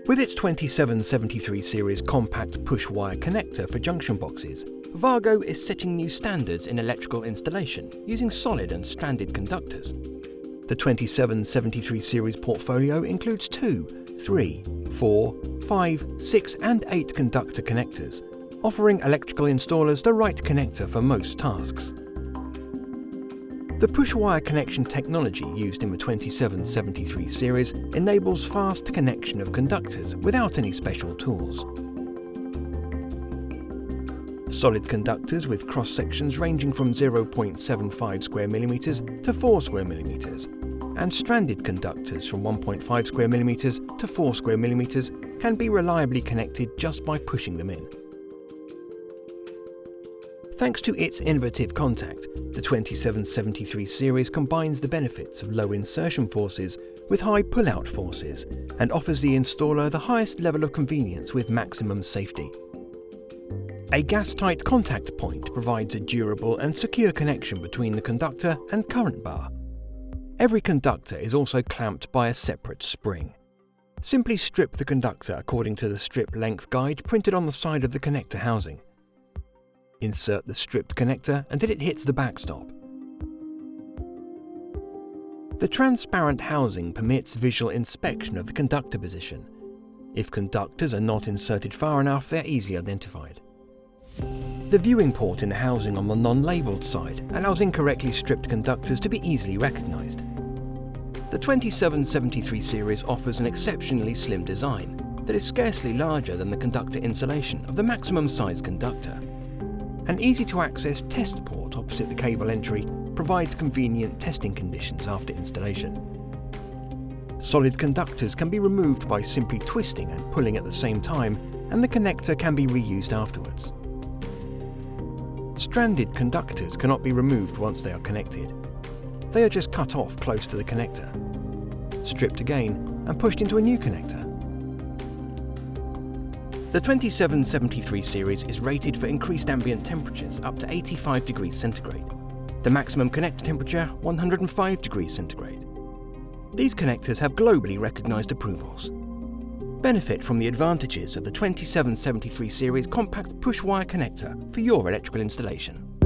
With its 2773 series compact push wire connector for junction boxes, WAGO is setting new standards in electrical installation using solid and stranded conductors. The 2773 series portfolio includes 2, 3, 4, 5, 6 and 8 conductor connectors, offering electrical installers the right connector for most tasks. The push wire connection technology used in the 2773 series enables fast connection of conductors without any special tools. Solid conductors with cross-sections ranging from 0.75 square millimeters to 4 square millimeters, and stranded conductors from 1.5 square millimeters to 4 square millimeters can be reliably connected just by pushing them in. Thanks to its innovative contact, the 2773 series combines the benefits of low insertion forces with high pull-out forces and offers the installer the highest level of convenience with maximum safety. A gas-tight contact point provides a durable and secure connection between the conductor and current bar. Every conductor is also clamped by a separate spring. Simply strip the conductor according to the strip length guide printed on the side of the connector housing. Insert the stripped connector until it hits the backstop. The transparent housing permits visual inspection of the conductor position. If conductors are not inserted far enough, they are easily identified. The viewing port in the housing on the non-labelled side allows incorrectly stripped conductors to be easily recognised. The 2773 series offers an exceptionally slim design that is scarcely larger than the conductor insulation of the maximum size conductor. An easy-to-access test port opposite the cable entry provides convenient testing conditions after installation. Solid conductors can be removed by simply twisting and pulling at the same time, and the connector can be reused afterwards. Stranded conductors cannot be removed once they are connected. They are just cut off close to the connector, stripped again and pushed into a new connector. The 2773 series is rated for increased ambient temperatures up to 85 degrees centigrade. The maximum connector temperature 105 degrees centigrade. These connectors have globally recognised approvals. Benefit from the advantages of the 2773 series compact push wire connector for your electrical installation.